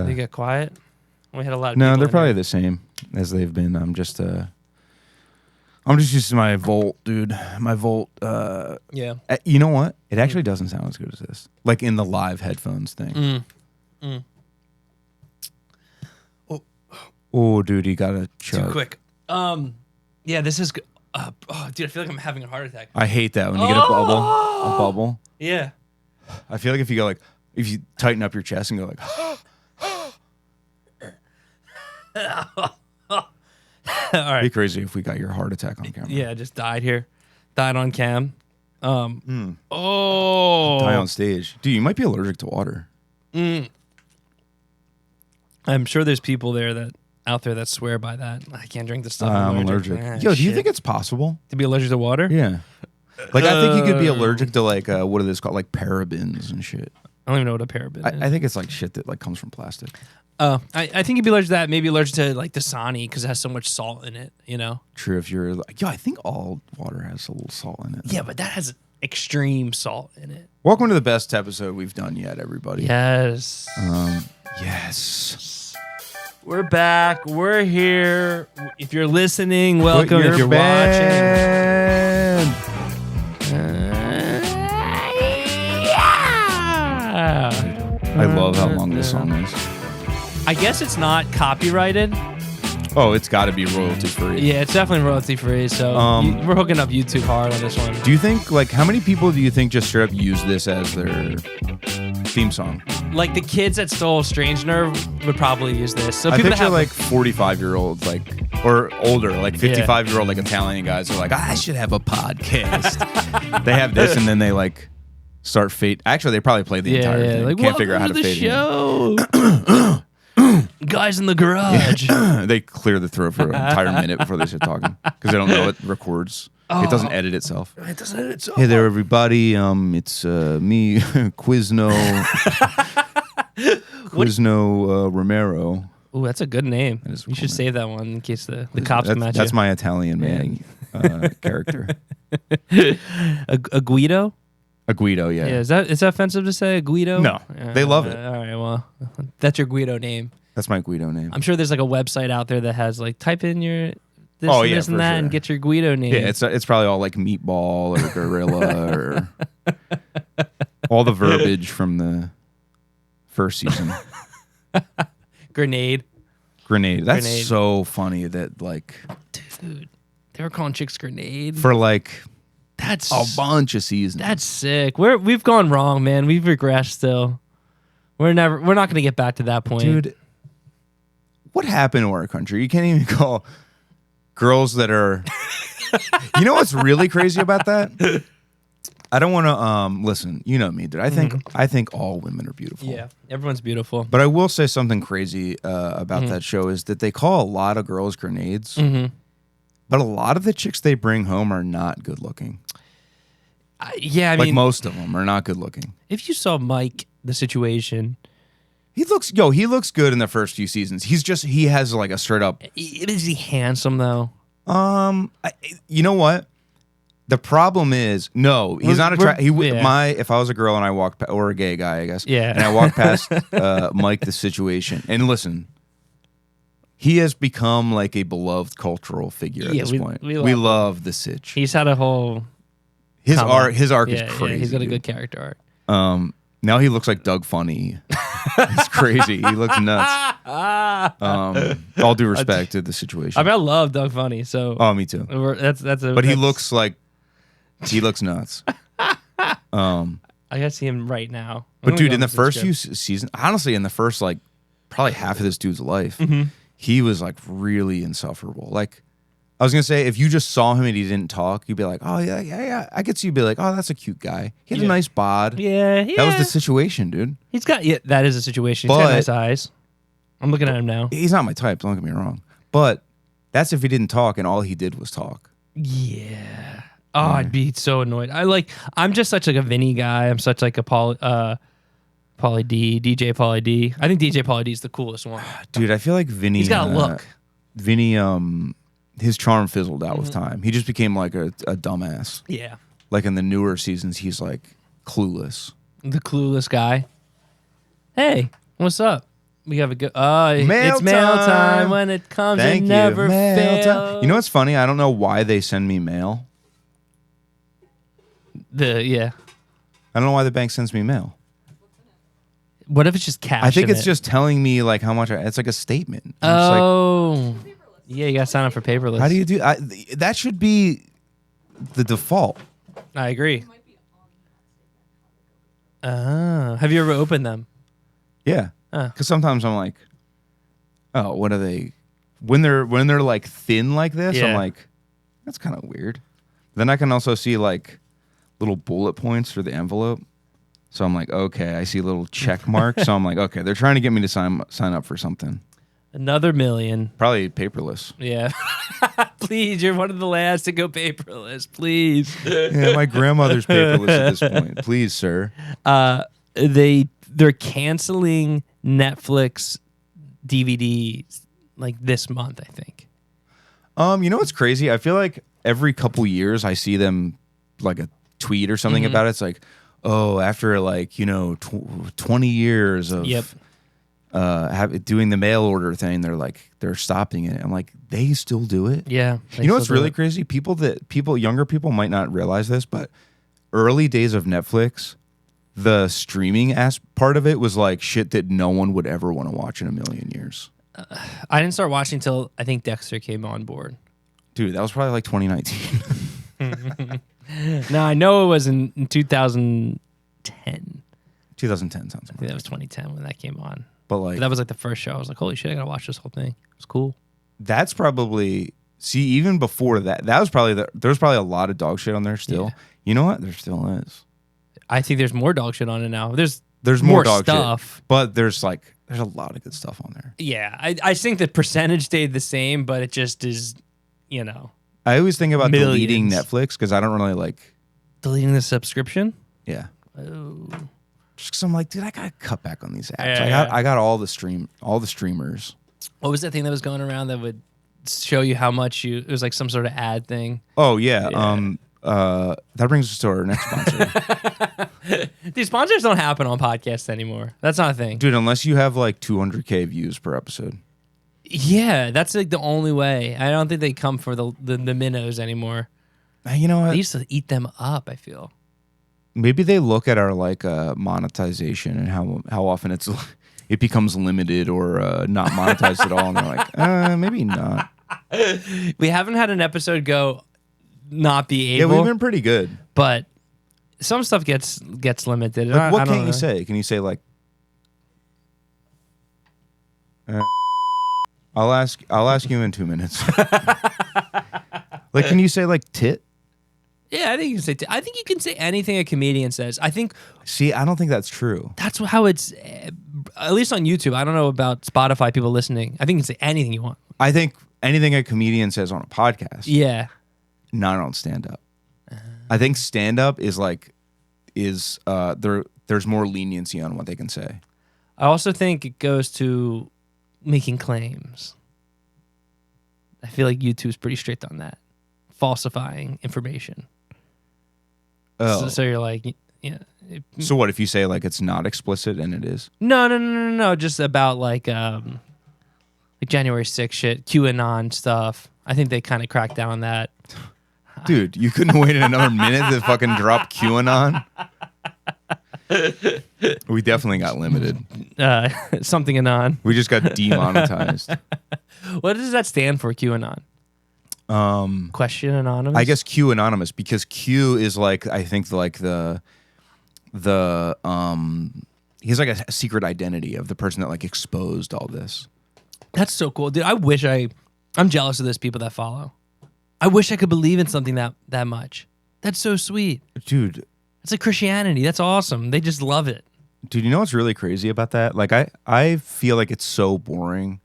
They get quiet. We had a lot of No, people they're in probably here. the same as they've been. I'm just using my Volt, dude. My Volt. Yeah. You know what? It actually doesn't sound as good as this. Like in the live headphones thing. Oh, dude, you gotta chug. Too quick. Yeah, this is good. Dude, I feel like I'm having a heart attack. I hate that when you get a bubble. Yeah. I feel like if you tighten up your chest and go like, All right. it'd be crazy if we got your heart attack on camera. Yeah, just died here. Died on cam. Die on stage. Dude, you might be allergic to water. I'm sure there's people out there that swear by that. I can't drink this stuff. I'm allergic. Yo, do you think it's possible? To be allergic to water? Yeah. Like, I think you could be allergic to, like, what are those called? Like, parabens and shit. I don't even know what a paraben is. I think it's, like, shit that, like, comes from plastic. I think you'd be allergic to that. Maybe allergic to, like, Dasani because it has so much salt in it, you know? True, if you're, like, I think all water has a little salt in it. Yeah, but that has extreme salt in it. Welcome to the best episode we've done yet, everybody. Yes. Yes. We're back. We're here. If you're listening, welcome. If you're band. watching. Yeah. I love how long this song is. I guess it's not copyrighted. Oh, it's got to be royalty free. Yeah, it's definitely royalty free. So we're hooking up YouTube hard on this one. Do you think, like, how many people do you think just straight up use this as their theme song? Like the kids that stole Strange Nerve would probably use this. So I people picture that have like 45-year-olds, like, or older, like 55-year-old, like Italian guys are like, I should have a podcast. They have this, and then they like start fade. Actually, they probably play the entire thing. Like, Can't figure out how to the fade show. Guys in the garage. They clear the throat for an entire minute before they start talking because they don't know it records. It doesn't edit itself. It doesn't edit itself. Hey there, everybody. It's me, Quizno. Quizno Romero. Ooh, that's a good name. That is a You cool should name. save that one in case the cops come at you. That's my Italian man character. A Guido? A Guido, yeah. Yeah, is that offensive to say, a Guido? No, they love it. All right, well, that's your Guido name. That's my Guido name. I'm sure there's like a website out there that has like type in your this Oh, and yeah, this and for that sure. and get your Guido name. Yeah, it's probably all like meatball or gorilla or all the verbiage from the first season. Grenade. Grenade. That's Grenade. so funny that like Dude, they were calling chicks Grenade. for like That's a bunch of seasons. That's sick. We've gone wrong, man. We've regressed still. We're not going to get back to that point. Dude, what happened to our country? You can't even call girls that are You know what's really crazy about that? I don't want to listen, you know me, dude. I think all women are beautiful. Yeah, everyone's beautiful. But I will say something crazy about that show is that they call a lot of girls grenades. But a lot of the chicks they bring home are not good looking. Yeah, I Like mean, most of them are not good looking. if you saw Mike, the situation, He looks good in the first few seasons. He has like a straight up. is he handsome though? You know what? The problem is, no, he's not attractive. If I was a girl and I walked, or a gay guy, I guess, Yeah. and I walked past Mike, the situation, and listen, he has become like a beloved cultural figure at this point. we We love love the Sitch. He's had a whole His come arc up. is crazy. Yeah, he's got a dude. good character arc. Now he looks like Doug Funny. It's crazy. He looks nuts. All due respect to the situation. I mean, I love Doug Funny, so Oh, me too. But he looks nuts. I gotta see him right now. But dude, in the first few seasons, honestly, in the first like probably half of this dude's life, he was like really insufferable. Like I was gonna say, if you just saw him and he didn't talk, you'd be like, oh yeah. I could see you'd be like, oh, that's a cute guy. He had a nice bod. Yeah, That was the situation, dude. He's got that is a situation. He's got But- nice eyes. I'm looking at him now. He's not my type. Don't get me wrong. But that's if he didn't talk and all he did was talk. Yeah. Oh, I'd be so annoyed. I'm just such like a Vinny guy. I'm such like a DJ Pauly D. I think DJ Pauly D is the coolest one. Dude, I feel like Vinny. He's got a look. Vinny, his charm fizzled out with time. He just became like a dumbass. Yeah. Like in the newer seasons, he's like clueless. The clueless guy. Hey, What's up? We have a good. Mail It's mail time. time. When it comes, Thank it you. never Mail time. fails. You know what's funny? I don't know why they send me mail. Yeah. I don't know why the bank sends me mail. What if it's just cash? I think in it's it? just telling me like how much. It's like a statement. I'm just like, Oh. Yeah, you got to sign up for paperless. how do you do? That should be the default. I agree. Have you ever opened them? Yeah, because sometimes I'm like, oh, what are they? When they're like thin like this, I'm Yeah. like, that's kind of weird. Then I can also see like little bullet points through the envelope. So I'm like, okay, I see a little check mark. So I'm like, okay, they're trying to get me to sign up for something. Another million. Probably paperless. Yeah. Please, you're one of the last to go paperless. Please. Yeah, my grandmother's paperless at this point. Please, sir. They're canceling Netflix DVDs like this month, I think. You know what's crazy? I feel like every couple years I see them like a tweet or something about it. It's like, oh, after like 20 years of Yep. Doing the mail order thing, they're stopping it. I'm like, they still do it. Yeah. You know what's really crazy? Younger people might not realize this, but early days of Netflix, the streaming part of it was like shit that no one would ever want to watch in a million years. I didn't start watching until I think Dexter came on board. Dude, that was probably like 2019. No, I know it was in 2010. 2010 sounds I think like that was 2010 when that came on. But like, But that was like the first show. I was like, holy shit, I gotta watch this whole thing. It was cool. that's probably, see, even before that, that was probably there's probably a lot of dog shit on there still. Yeah. You know what? There still is. I think there's more dog shit on it now. There's More dog stuff. shit, but there's a lot of good stuff on there. Yeah, I think the percentage stayed the same, but it just is, I always think about deleting Millions. Netflix because I don't really like, deleting the subscription. yeah. Oh. Just because I'm like, dude, I gotta cut back on these apps. Yeah. I got all the streamers. What was that thing that was going around that would show you how much it was like some sort of ad thing? Oh yeah. That brings us to our next sponsor. These sponsors don't happen on podcasts anymore. That's not a thing. Dude, unless you have like 200K views per episode. Yeah, that's like the only way. I don't think they come for the minnows anymore. You know They what? used to eat them up, I feel. Maybe they look at our like monetization and how often it becomes limited or not monetized at all, and they're like, maybe not. We haven't had an episode go not be Yeah, able, we've been pretty good. but some stuff gets limited. Like, what I don't can know. you say? Can you say like? I'll ask you in 2 minutes. Like, can you say like tit? Yeah, I think you can say. I think you can say anything a comedian says. I think See, I don't think that's true. that's how it's. At least on YouTube. I don't know about Spotify. People listening. I think you can say anything you want. I think anything a comedian says on a podcast, Yeah. not on stand up. I think stand up is there's more leniency on what they can say. I also think it goes to making claims. I feel like YouTube's pretty strict on that, falsifying information. Oh, So you're like, yeah. so what if you say like it's not explicit and it is? No. Just about like January 6th shit, QAnon stuff. I think they kind of cracked down on that. Dude, you couldn't wait another minute to fucking drop QAnon? We definitely got limited. Something anon. We just got demonetized. What does that stand for, QAnon? Question anonymous? I guess Q anonymous, because Q is like, I think like the he's like a secret identity of the person that like exposed all this. That's so cool. Dude, I'm jealous of those people that follow. I wish I could believe in something that much. That's so sweet. Dude, It's like Christianity. That's awesome. They just love it. you know what's really crazy about that? Like I feel like it's so boring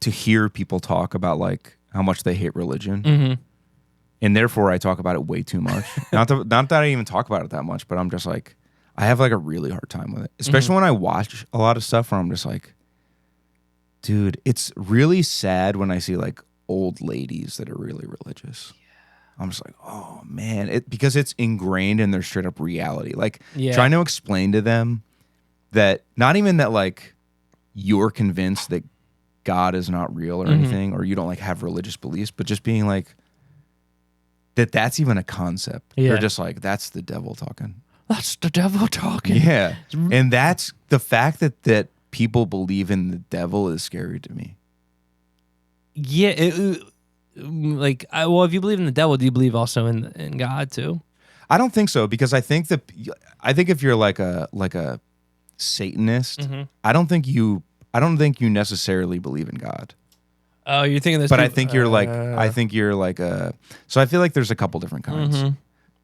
to hear people talk about like how much they hate religion. Mm-hmm. And therefore I talk about it way too much. not that I even talk about it that much, but I'm just like, I have like a really hard time with it. Especially when I watch a lot of stuff where I'm just like, dude, it's really sad when I see like old ladies that are really religious. I'm just like, oh man, because it's ingrained in their straight up reality. Like Yeah. trying to explain to them that not even that like you're convinced that God is not real or anything, or you don't like have religious beliefs, but just being like that's even a concept. Yeah. They're just like, that's the devil talking. That's the devil talking. Yeah. And that's the fact that people believe in the devil is scary to me. Yeah. Well, if you believe in the devil, do you believe also in God too? I don't think so, because I think if you're like a Satanist, I don't think you necessarily believe in God. Oh, you're thinking this, but I think you're like so I feel like there's a couple different kinds,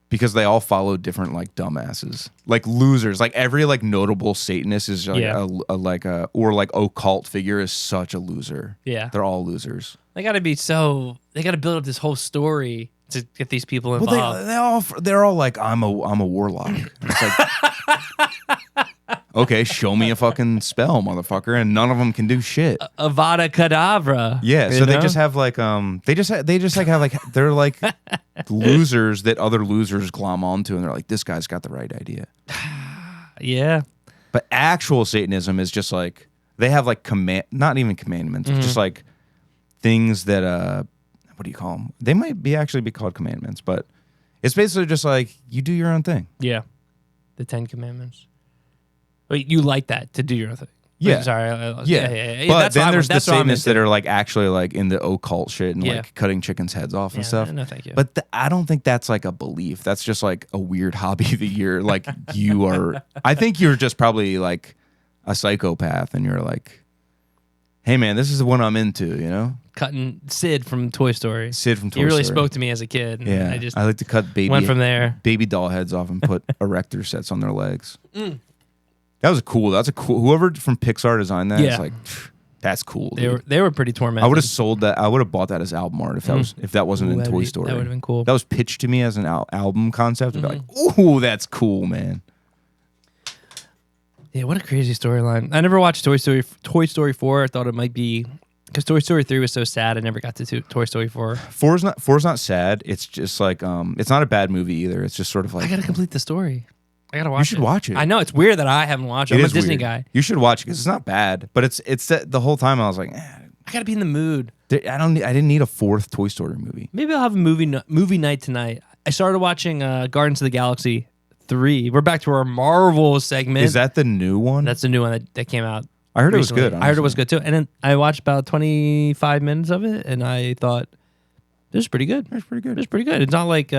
because they all follow different like dumbasses, like losers. Like every like notable Satanist is like or like occult figure is such a loser. Yeah, they're all losers. They got to build up this whole story to get these people involved. Well, they're all like, I'm a warlock. It's like, okay, show me a fucking spell, motherfucker, and none of them can do shit. Avada Kedavra. Yeah, so they just have like they're like losers that other losers glom onto, and they're like, this guy's got the right idea. Yeah, but actual Satanism is just like they have like not even commandments, just like things that what do you call them? They might actually be called commandments, but it's basically just like you do your own thing. Yeah, the 10 Commandments. Wait, you like that to do your own thing? Yeah. Wait, sorry. Yeah. But then there's the Satanists that are like actually like in the occult shit and like cutting chickens' heads off and stuff. No, thank you. But I don't think that's like a belief. That's just like a weird hobby that you're like you are. I think you're just probably like a psychopath, and you're like, hey man, this is the one I'm into, you know? Cutting Sid from Toy Story. He really spoke to me as a kid. And yeah, I like to cut went from there. Baby doll heads off and put erector sets on their legs. That's cool. Whoever from Pixar designed that, it's like, that's cool. They were pretty tormented. I would have sold that. I would have bought that as album art if that wasn't in Toy Story. That would have been cool. That was pitched to me as an album concept. I'd be like, ooh, that's cool, man. Yeah, what a crazy storyline. I never watched Toy Story 4. I thought it might be because Toy Story 3 was so sad. I never got to Toy Story 4. 4's not sad. It's just like it's not a bad movie either. It's just sort of like I gotta complete the story. I gotta watch it. You should watch it. I know it's weird that I haven't watched it. I'm a Disney guy. You should watch it because it's not bad. But it's the whole time I was like, I gotta be in the mood. I didn't need a 4th Toy Story movie. Maybe I'll have a movie night tonight. I started watching Guardians of the Galaxy 3. We're back to our Marvel segment. Is that the new one? That's the new one that came out. I heard recently. It was good. Honestly. I heard it was good too. And then I watched about 25 minutes of it, and I thought this is pretty good. It's pretty good. It's pretty good. It's not like all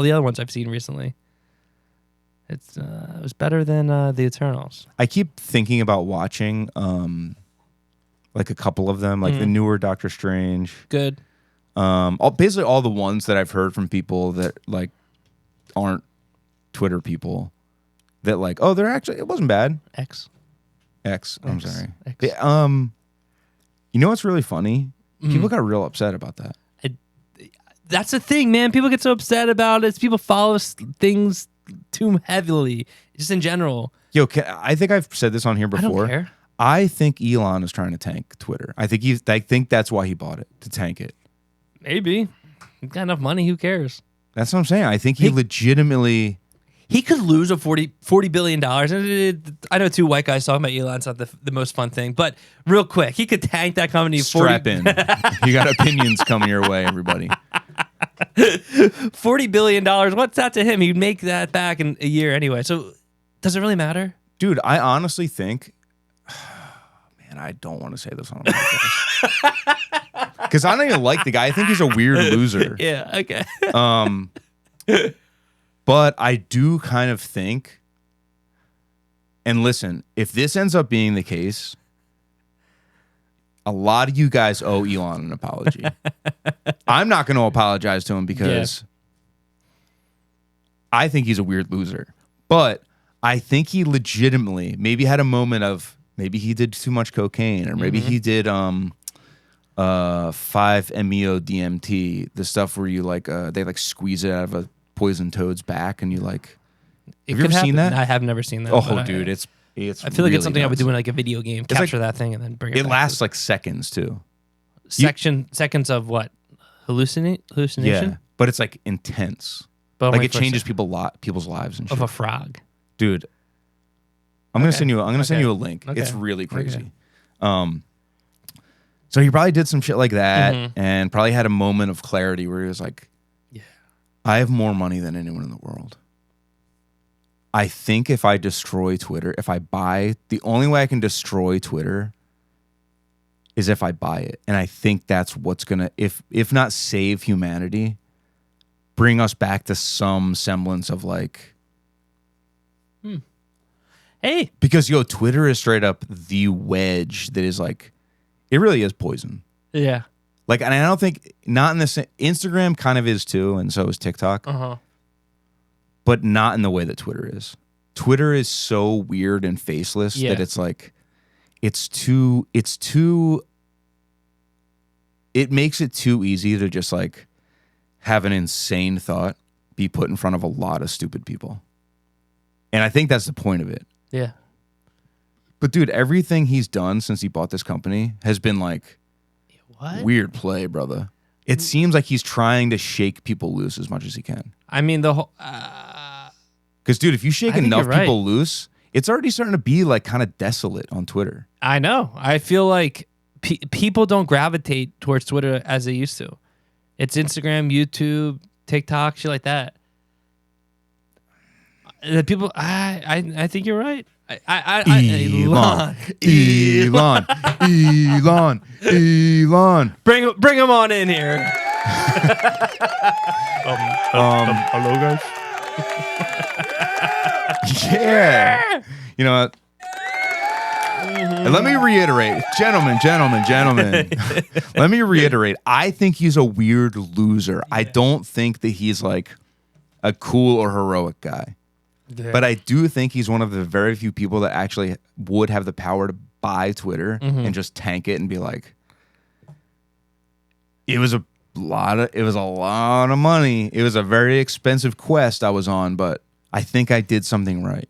the other ones I've seen recently. It was better than the Eternals. I keep thinking about watching like a couple of them, like the newer Doctor Strange. Good. Basically all the ones that I've heard from people that like aren't Twitter people that like, oh, they're actually, it wasn't bad. I'm sorry. X. You know what's really funny? People got real upset about that. That's the thing, man. People get so upset about it. People follow things too heavily, just in general. Yo, I think I've said this on here before. I don't care. I think Elon is trying to tank Twitter. I think that's why he bought it, to tank it. Maybe. He's got enough money. Who cares? That's what I'm saying. I think he legitimately... He could lose a $40 billion. I know two white guys talking about Elon's not the most fun thing, but real quick, he could tank that company. Strap in. You got opinions coming your way, everybody. $40 billion. What's that to him? He'd make that back in a year anyway. So does it really matter? Dude, I honestly think... Man, I don't want to say this on a podcast. Because I don't even like the guy. I think he's a weird loser. Yeah, okay. But I do kind of think, and listen, if this ends up being the case, a lot of you guys owe Elon an apology. I'm not going to apologize to him because I think he's a weird loser. But I think he legitimately maybe had a moment of maybe he did too much cocaine, or maybe he did 5-MeO DMT, the stuff where you like they like squeeze it out of a poison toad's back, and you like. Have you ever seen that? I have never seen that. Oh, dude, it's. I feel like really it's something nuts. I would do in like a video game. Capture that thing and then bring it. It lasts like seconds too. Seconds of what? Hallucination. Yeah, but it's like intense. But like it changes people's lives and shit. Of a frog, dude. I'm gonna send you. I'm gonna send you a link. Okay. It's really crazy. So he probably did some shit like that, and probably had a moment of clarity where he was like, Yeah. I have more money than anyone in the world. I think if I destroy Twitter, the only way I can destroy Twitter is if I buy it. And I think that's what's going to, if not save humanity, bring us back to some semblance of like, Hey. because Twitter is straight up the wedge that is like, it really is poison. Yeah. Like, and I don't think, not in this, Instagram kind of is too, and so is TikTok. But not in the way that Twitter is. Twitter is so weird and faceless that it's like, it makes it too easy to just like have an insane thought be put in front of a lot of stupid people. And I think that's the point of it. Yeah. But dude, everything he's done since he bought this company has been like, what? Weird play, brother. It seems like he's trying to shake people loose as much as he can. I mean, the whole... Because, dude, if you shake enough right. people loose, it's already starting to be like kind of desolate on Twitter. I know. I feel like people don't gravitate towards Twitter as they used to. It's Instagram, YouTube, TikTok, shit like that. The people, I think you're right. Elon. Bring him on in here. Hello, guys. Yeah. You know what? And let me reiterate, gentlemen. Let me reiterate. I think he's a weird loser. Yeah. I don't think that he's like a cool or heroic guy. Yeah. But I do think he's one of the very few people that actually would have the power to buy Twitter and just tank it and be like, it was a lot of money. It was a very expensive quest I was on, but I think I did something right.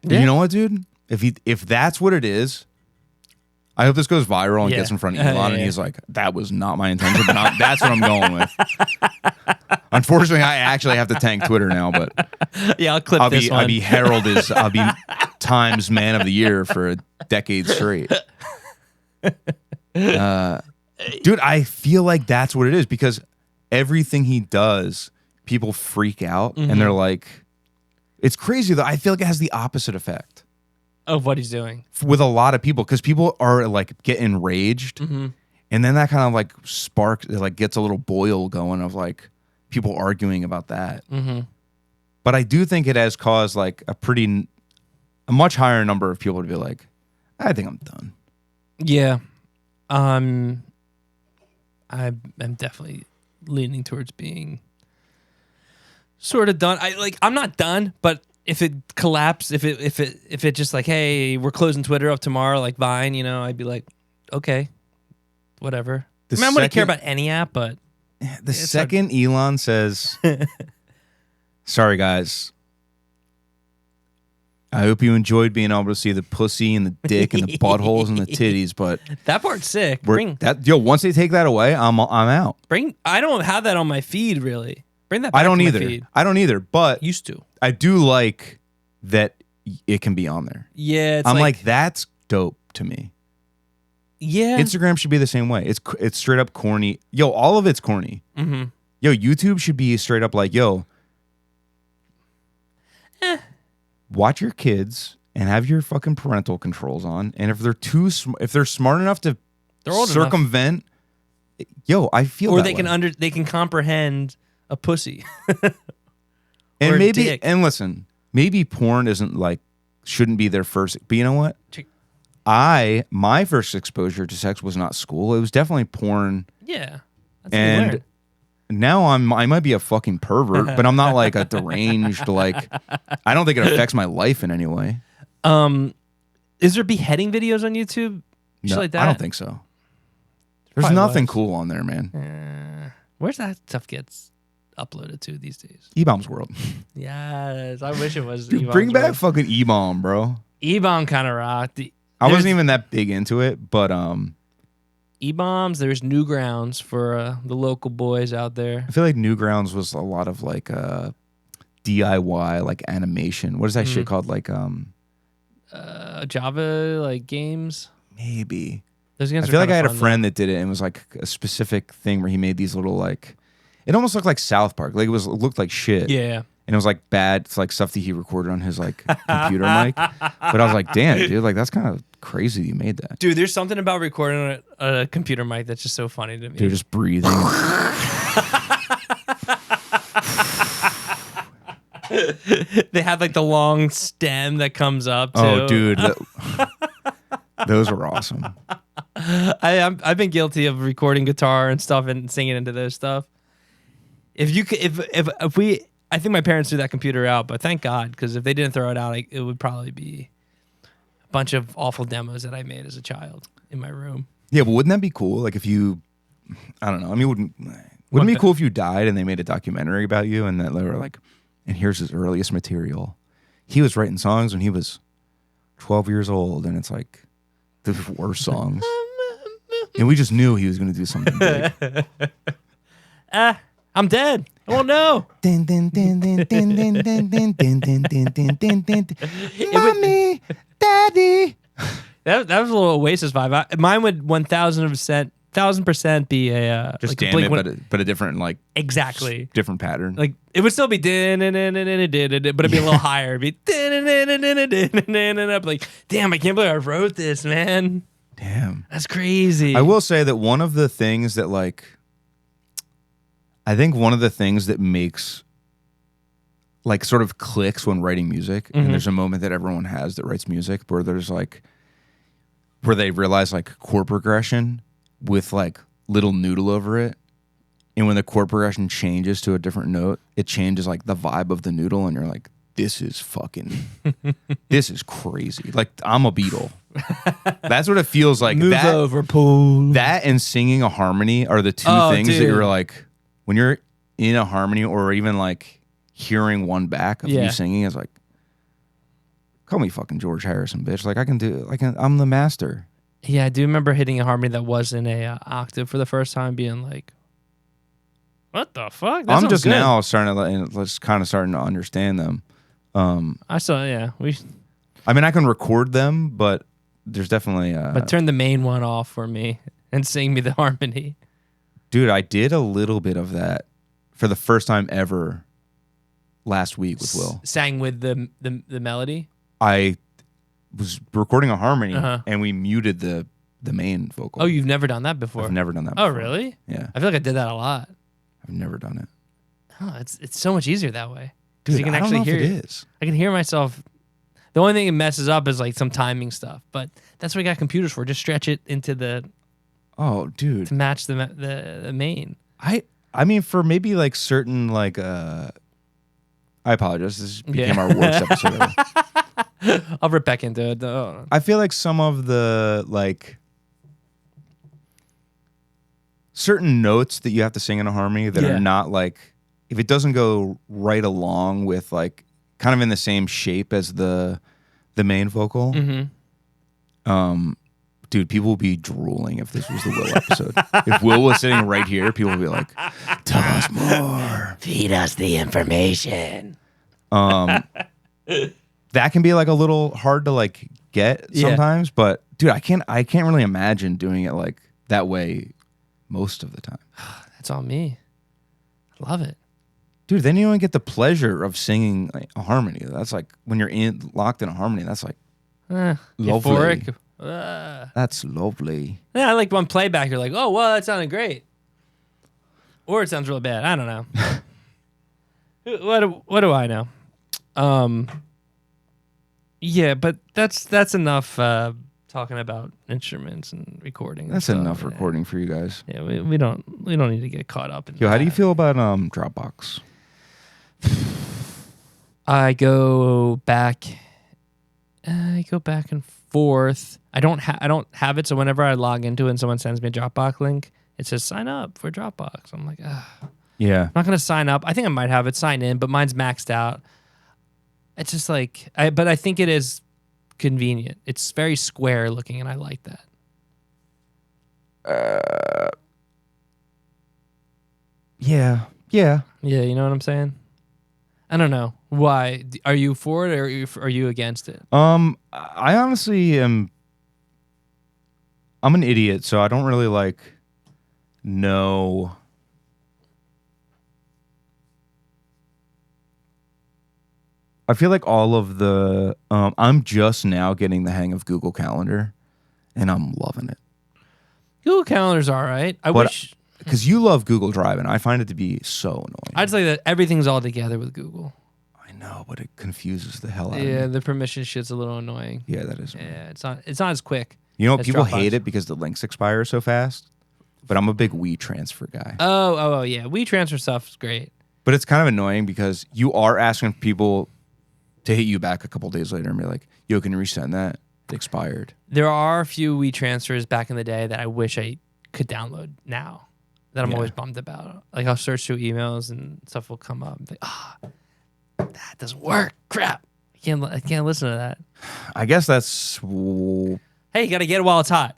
Yeah. You know what, dude? If that's what it is, I hope this goes viral and gets in front of Elon and he's like, that was not my intention, but that's what I'm going with. Unfortunately, I actually have to tank Twitter now, but I'll clip this one. I'll be heralded as I'll be Times Man of the Year for a decade straight. Dude, I feel like that's what it is because everything he does, people freak out and they're like, it's crazy though. I feel like it has the opposite effect of what he's doing with a lot of people because people are like get enraged and then that kind of like sparks, it like gets a little boil going of like people arguing about that. But I do think it has caused like a much higher number of people to be like, I think I'm done. Yeah. I'm definitely leaning towards being sort of done. I'm not done, but if it collapsed, if it just like, hey, we're closing Twitter up tomorrow, like Vine, I'd be like, okay, whatever. I wouldn't care about any app, but the second Elon says, sorry guys, I hope you enjoyed being able to see the pussy and the dick and the buttholes and the titties, but that part's sick. Once they take that away, I'm out. I don't have that on my feed really. Bring that back. I don't to either. My feed. I don't either, but used to. I do like that it can be on there. Yeah, I'm like that's dope to me. Yeah, Instagram should be the same way. It's straight up corny. Yo, all of it's corny. Yo, YouTube should be straight up like, yo, watch your kids and have your fucking parental controls on. And if they're smart enough to circumvent, yo, I feel or that they can comprehend a pussy. And maybe listen, maybe porn shouldn't be their first. But you know what? My first exposure to sex was not school. It was definitely porn. Yeah, that's and now I might be a fucking pervert, but I'm not like a deranged. Like I don't think it affects my life in any way. Is there beheading videos on YouTube? No, like that? I don't think so. There's nothing cool on there, man. Where's that stuff gets uploaded to these days? E-Bomb's World. Yes, I wish it was. Dude, bring back fucking E-Bomb, bro. E-Bomb kind of rocked. I wasn't even that big into it, but E-Bombs. There's Newgrounds for the local boys out there. I feel like Newgrounds was a lot of like DIY, like animation. What is that shit called? Like Java like games. Maybe. Those games I are feel like kinda I had a fun, friend that did it and it was like a specific thing where he made these little like, it almost looked like South Park. Like it looked like shit. though. Yeah. And it was like bad. It's like stuff that he recorded on his like computer mic. But I was like, damn, dude, like that's kind of crazy that you made that. Dude, there's something about recording on a computer mic that's just so funny to me. Dude, just breathing. They had like the long stem that comes up too. Oh, dude, those were awesome. I've been guilty of recording guitar and stuff and singing into those stuff. If we, I think my parents threw that computer out, but thank God, because if they didn't throw it out, it would probably be a bunch of awful demos that I made as a child in my room. Yeah, but wouldn't that be cool? Like if you, I don't know. I mean, wouldn't it be cool if you died and they made a documentary about you and that they were like, and here's his earliest material. He was writing songs when he was 12 years old, and it's like the worst songs. And we just knew he was going to do something big. I'm dead. I won't know. Mommy, daddy. That was a little Oasis vibe. Mine would 1,000% be a Just like a damn Blink it, one- but a different like exactly different pattern. like it would still be but it'd be a little higher. It'd be like, damn, I can't believe I wrote this, man. Damn, That's crazy. I will say that one of the things that like, I think one of the things that makes like sort of clicks when writing music, and there's a moment that everyone has that writes music where there's like, where they realize like chord progression with like little noodle over it. And when the chord progression changes to a different note, it changes like the vibe of the noodle. And you're like, this is fucking, this is crazy. Like I'm a Beatle. That's what it feels like. Move that, over, pull. that and singing a harmony are the two things that you're like, when you're in a harmony or even like hearing one back of you singing is like, call me fucking George Harrison, bitch. Like I can do, like I'm the master. Yeah, I do remember hitting a harmony that was in a octave for the first time, being like, "What the fuck?" That I'm sounds just good. now starting to understand them. I saw, yeah. I mean, I can record them, but there's definitely. But turn the main one off for me and sing me the harmony. Dude, I did a little bit of that for the first time ever last week with Will. Sang with the melody. I was recording a harmony Uh-huh. and we muted the main vocal. Oh, you've never done that before? I've never done that Oh, before. really? Yeah. I feel like I did that a lot. I've never done it. Oh, it's so much easier that way. Because Dude, you can I don't actually know hear if it is. I can hear myself. The only thing it messes up is like some timing stuff, but that's what we got computers for. Just stretch it into Oh, dude. to match the main. I mean, for maybe like certain like I apologize. This became our worst episode ever. I'll rip back into it. Oh. I feel like some of the like certain notes that you have to sing in a harmony that are not like, if it doesn't go right along with like kind of in the same shape as the main vocal, dude, people will be drooling if this was the Will episode. If Will was sitting right here, people would be like, tell us more. Feed us the information. That can be like a little hard to like get sometimes, but dude, I can't really imagine doing it like that way most of the time. That's on me. I love it. Dude, then you don't get the pleasure of singing like, a harmony. That's like when you're locked in a harmony, that's like lovely. Euphoric. That's lovely. Yeah, I like one playback. You're like, oh, well, that sounded great. Or it sounds really bad. I don't know. What do I know? Yeah, but that's enough talking about instruments and recording. That's and enough stuff. recording for you guys. Yeah, we don't need to get caught up in Yo, how do you that. feel about Dropbox? I go back and forth. I don't have it, so whenever I log into it and someone sends me a Dropbox link, it says sign up for Dropbox. I'm like, I'm Yeah. not gonna sign up. I think I might have it sign in, but mine's maxed out. It's just like but I think it is convenient. It's very square looking and I like that. Yeah. Yeah, you know what I'm saying? I don't know. Why? Are you for it or are you against it? I honestly am. I'm an idiot, so I don't really like know. I feel like all of the. I'm just now getting the hang of Google Calendar, and I'm loving it. Google Calendar's all right. I wish. Because you love Google Drive, and I find it to be so annoying. I'd say that everything's all together with Google. I know, but it confuses the hell out of me. Yeah, the permission shit's a little annoying. Yeah, that is. Yeah, it's not as quick. You know, as people Dropbox. hate it because the links expire so fast, but I'm a big WeTransfer guy. Oh, yeah. WeTransfer stuff is great. But it's kind of annoying because you are asking people to hit you back a couple days later and be like, yo, can you resend that? It expired. There are a few WeTransfers back in the day that I wish I could download now that I'm always bummed about. Like I'll search through emails and stuff will come up. Like, that doesn't work. Crap. I can't listen to that. I guess that's... Hey, you got to get it while it's hot.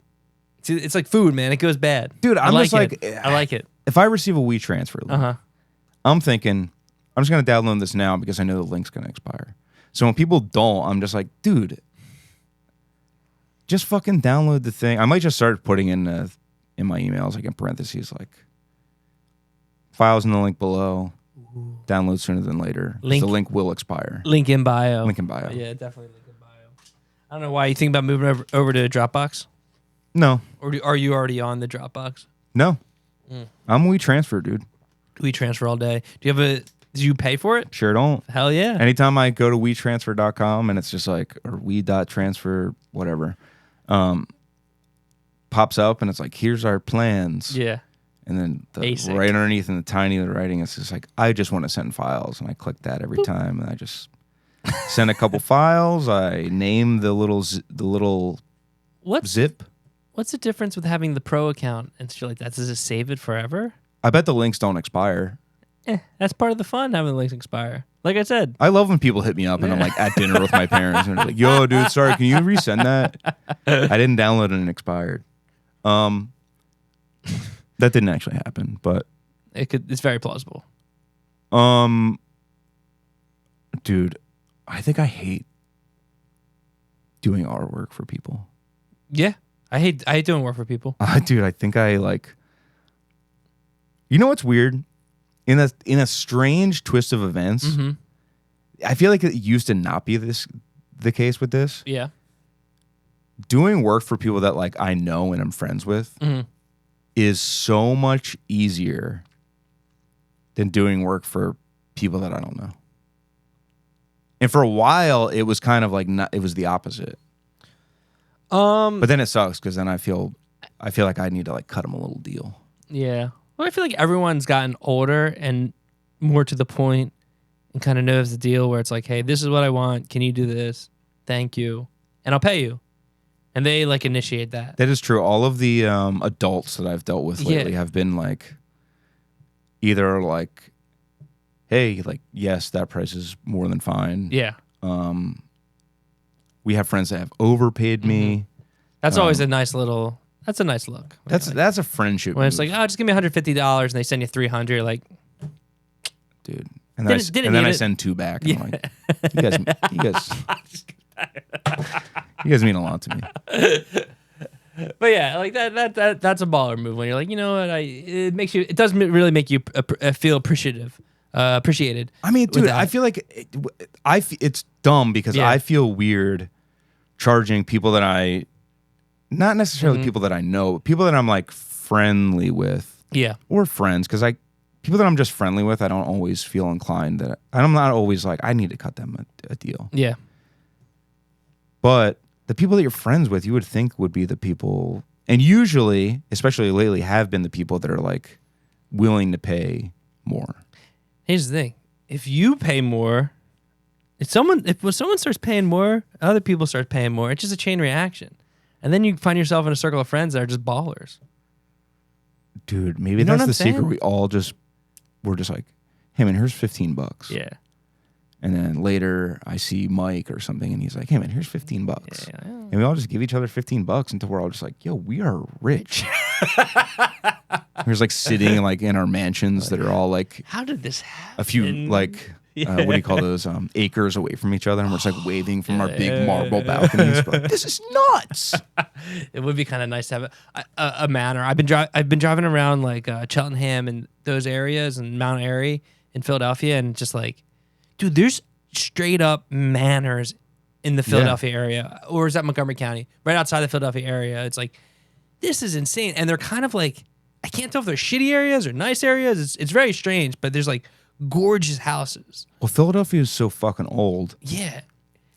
It's like food, man. It goes bad. Dude, I'm just like... I like it. If I receive a WeTransfer link, I'm thinking, I'm just going to download this now because I know the link's going to expire. So when people don't, I'm just like, dude, just fucking download the thing. I might just start putting in my emails, like in parentheses, like files in the link below. Ooh. Download sooner than later. The link will expire. Link in bio. Link in bio. Yeah, definitely link in bio. I don't know why you think about moving over to Dropbox. No. Or are you already on the Dropbox? No. I'm WeTransfer, dude. WeTransfer all day. Do you pay for it? Sure don't. Hell yeah. Anytime I go to WeTransfer.com and it's just like, or we.transfer, whatever, pops up and it's like, here's our plans. Yeah. And then right underneath in the tiny writing, it's just like, I just want to send files. And I click that every time. And I just send a couple files. I name the little zip. What's the difference with having the pro account and shit like that? Does it save it forever? I bet the links don't expire. That's part of the fun, having the links expire. Like I said. I love when people hit me up and I'm like at dinner with my parents and they're like, yo, dude, sorry, can you resend that? I didn't download it and it expired. That didn't actually happen, but it's very plausible. Dude, I think I hate doing artwork for people. Yeah. I hate doing work for people. Dude, I think I like. You know what's weird? In a strange twist of events, I feel like it used to not be the case with this. Yeah. Doing work for people that like I know and I'm friends with is so much easier than doing work for people that I don't know. And for a while, it was kind of like it was the opposite. But then it sucks because then I feel like I need to like cut them a little deal. Yeah. Well, I feel like everyone's gotten older and more to the point and kind of knows the deal where it's like, hey, this is what I want. Can you do this? Thank you. And I'll pay you. And they like initiate that. That is true. All of the adults that I've dealt with lately have been like either like, hey, like, yes, that price is more than fine. Yeah. We have friends that have overpaid me. That's always a nice little... That's a nice look. That's a friendship. When it's like, oh, just give me $150 and they send you $300, like, dude. And then I send two back. And I'm like, you guys mean a lot to me. But yeah, like that's a baller move when you're like, you know what, it does really make you feel appreciated. I mean, dude, I feel like it's dumb because I feel weird charging people that not necessarily people that I know, but people that I'm like friendly with. Yeah. Or friends. Because people that I'm just friendly with, I don't always feel inclined that I'm not always like, I need to cut them a deal. Yeah. But the people that you're friends with, you would think would be the people, and usually, especially lately, have been the people that are like willing to pay more. Here's the thing. If you pay more, if someone starts paying more, other people start paying more. It's just a chain reaction. And then you find yourself in a circle of friends that are just ballers. Dude, maybe that's the secret. We're just like, hey man, here's $15. Yeah. And then later I see Mike or something and he's like, hey man, here's $15. Yeah. And we all just give each other $15 until we're all just like, yo, we are rich. We're just like sitting like in our mansions that are all like, how did this happen? A few like what do you call those acres away from each other, and we're just like waving from our big marble balconies. But like, this is nuts. It would be kind of nice to have a manor. I've been driving around like Cheltenham and those areas and Mount Airy in Philadelphia, and just like, dude, there's straight up manors in the Philadelphia area, or is that Montgomery County, right outside the Philadelphia area? It's like, this is insane, and they're kind of like, I can't tell if they're shitty areas or nice areas. It's very strange, but there's like gorgeous houses. Well, Philadelphia is so fucking old. Yeah.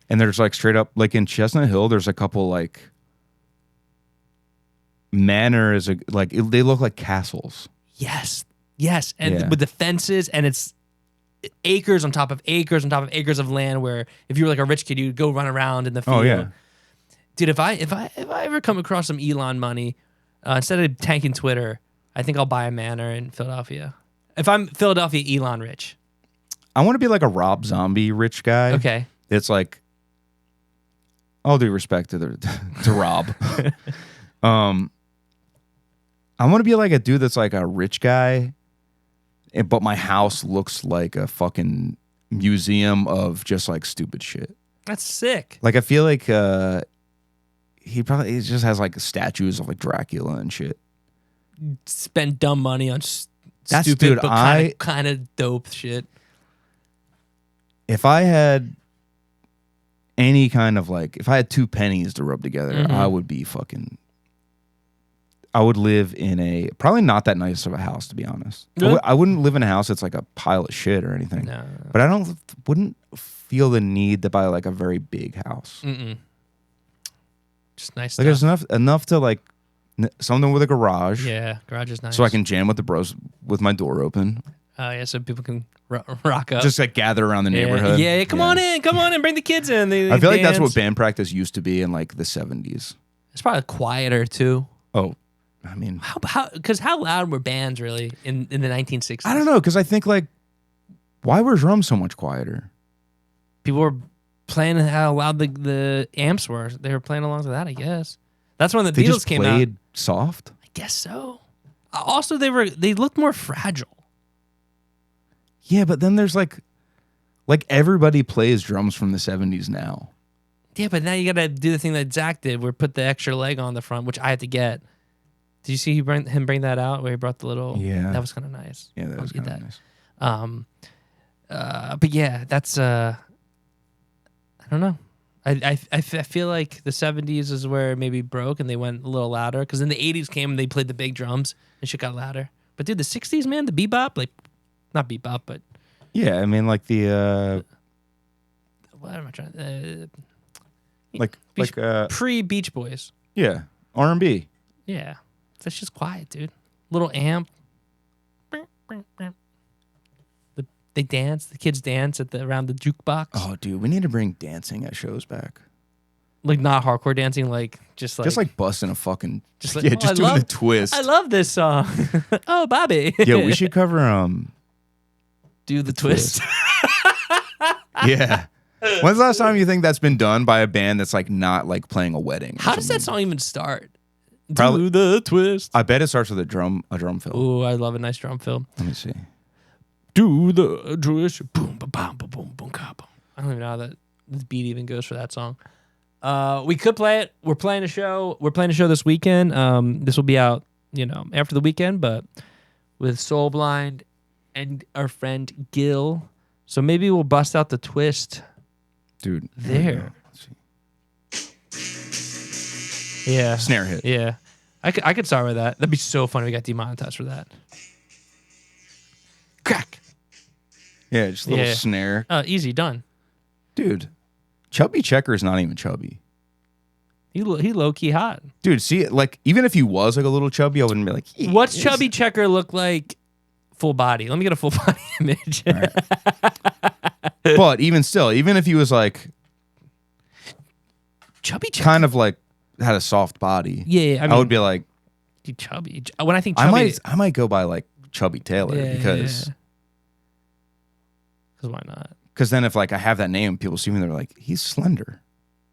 And there's like straight up, like in Chestnut Hill, there's a couple like manors, like they look like castles. Yes. And with the fences, and it's acres on top of acres on top of acres of land where if you were like a rich kid, you'd go run around in the field. Oh, yeah. Dude, if I ever come across some Elon money, instead of tanking Twitter, I think I'll buy a manor in Philadelphia. If I'm Philadelphia Elon rich. I want to be like a Rob Zombie rich guy. Okay. It's like, all due respect to Rob. I want to be like a dude that's like a rich guy, but my house looks like a fucking museum of just like stupid shit. That's sick. Like I feel like he just has like statues of like Dracula and shit. Spend dumb money on That's, stupid dude, but kind of dope shit. If I had any kind of like, if I had 2 pennies to rub together, I would be fucking. I would live in a probably not that nice of a house, to be honest. Really? I wouldn't live in a house that's like a pile of shit or anything. No. But I wouldn't feel the need to buy like a very big house. Just nice Like stuff. there's enough to like something with a garage. Yeah, garage is nice. So I can jam with the bros with my door open. Oh yeah, so people can rock up. Just like gather around the neighborhood. Yeah, come on in, bring the kids in. They I feel like that's dance. what band practice used to be in like the 70s. It's probably quieter too. Oh, I mean, How loud were bands really in the 1960s? I don't know, because I think like, why were drums so much quieter? People were playing how loud the amps were. They were playing along to that, I guess. That's when the They Beatles just came out. played soft. I guess so. Also, they looked more fragile. Yeah, but then there's like everybody plays drums from the 70s now. Yeah, but now you got to do the thing that Zach did, where put the extra leg on the front, which I had to get. Did you see him bring that out where he brought the little? Yeah, that was kind of nice. Yeah, that was kind of nice. But yeah, that's I don't know. I feel like the 70s is where it maybe broke and they went a little louder, because then the 80s came and they played the big drums and shit got louder. But dude, the 60s, man, the bebop, like not bebop, but yeah, I mean like the what am I trying? Pre Beach Boys. Yeah, R&B. Yeah, that's just quiet, dude. Little amp. They dance. The kids dance around the jukebox. Oh, dude, we need to bring dancing at shows back. Like not hardcore dancing, like just like busting a fucking just like, just doing the twist. I love this song. Oh, Bobby. Yeah, we should cover do the twist. Yeah. When's the last time you think that's been done by a band that's like not like playing a wedding? How does that song even start? Probably, do the twist. I bet it starts with a drum fill. Ooh, I love a nice drum fill. Let me see. Do the twist. Boom, ba, bam, ba, boom, boom, ka, boom. I don't even know how this beat even goes for that song. We could play it. We're playing a show. We're playing a show this weekend. This will be out, after the weekend, but with Soulblind and our friend Gil. So maybe we'll bust out the twist. Dude. There. Let's see. Yeah. Snare hit. Yeah. I could start with that. That'd be so funny. We got demonetized for that. Crack. Yeah, just a little snare. Easy, done. Dude, Chubby Checker's not even chubby. He low-key hot. Dude, see, like, even if he was like a little chubby, I wouldn't be like, what's Chubby Checker look like full body? Let me get a full body image. Right. But even still, even if he was like Chubby Checker, kind of like had a soft body, yeah, I would be like, chubby. When I think chubby, I might go by like Chubby Taylor because why not? Because then if like I have that name, people see me, they're like, he's slender.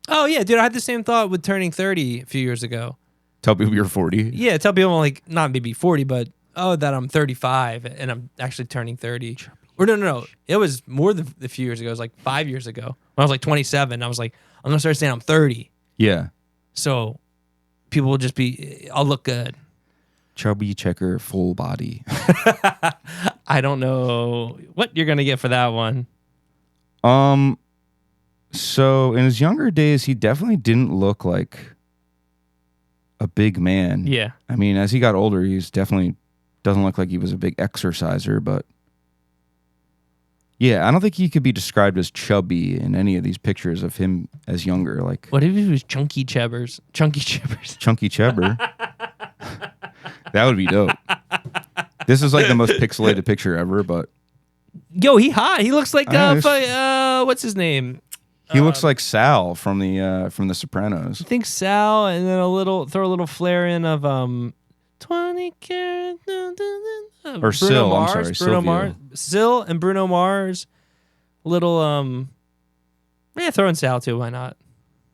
Oh yeah, dude, I had the same thought with turning 30 a few years ago. Tell people you're 40. Yeah, tell people I'm like not maybe 40, but that I'm 35 and I'm actually turning 30. Or no. It was more than a few years ago. It was like 5 years ago. When I was like 27, I was like, I'm gonna start saying I'm 30. Yeah. So people will just be, I'll look good. Chubby checker, full body. I don't know what you're gonna get for that one. So in his younger days, he definitely didn't look like a big man. Yeah. I mean, as he got older, he's definitely doesn't look like he was a big exerciser, but yeah, I don't think he could be described as chubby in any of these pictures of him as younger. Like, What if he was chunky chebbers? Chunky chebbers. Chunky Chebber. That would be dope. This is like the most pixelated picture ever, but Yo, he hot. He looks like I what's his name? he looks like Sal from the Sopranos. I think Sal, and then throw a little flare in of 20 carat. Or Sil, I'm sorry, Bruno Silvio. Mars, Sil and Bruno Mars. Little yeah, throw in Sal too. Why not?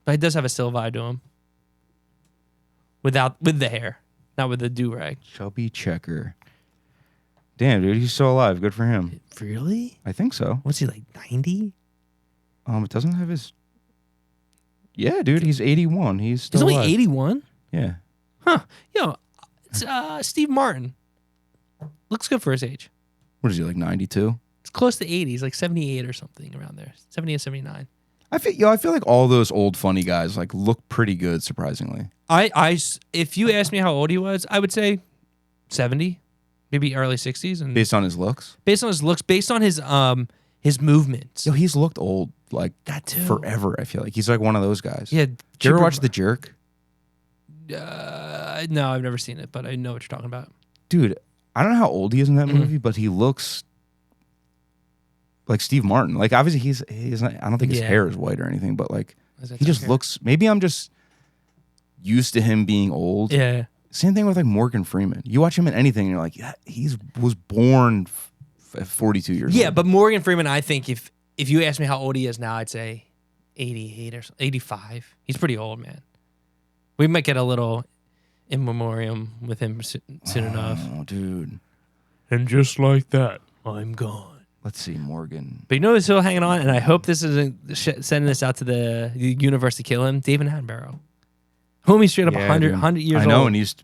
But he does have a Sil vibe to him. With the hair, not with the do rag. Chubby checker. Damn, dude, he's still alive. Good for him. Really? I think so. What's he like? 90? It doesn't have his. Yeah, dude, he's 81. He's still He's only alive. 81. Yeah. Huh? Yo, it's Steve Martin. Looks good for his age. What is he, like 92? It's close to 80. He's like 78 or something around there. 70 or 79. I feel like all those old funny guys like look pretty good, surprisingly. If you asked me how old he was, I would say 70, maybe early 60s, and Based on his looks? based on his looks, based on his movements. Yo, he's looked old like That too. forever, I feel like. He's like one of those guys. Yeah. Did you ever watch The Jerk? No, I've never seen it, but I know what you're talking about. Dude, I don't know how old he is in that movie, but he looks like Steve Martin. Like, obviously, he's not, I don't think his Yeah. hair is white or anything, but like, Is that he just darker? looks, maybe I'm just used to him being old. Yeah. Same thing with like Morgan Freeman. You watch him in anything, and you're like, yeah, was born at 42 years old. Yeah, but Morgan Freeman, I think if you ask me how old he is now, I'd say 88 or 85. He's pretty old, man. We might get a little in memoriam with him soon enough. Oh, dude. And just like that, I'm gone. Let's see, Morgan. But you know who's still hanging on, and I hope this isn't sending this out to the universe to kill him? David Attenborough. Homie straight up 100 years old. I know, and he's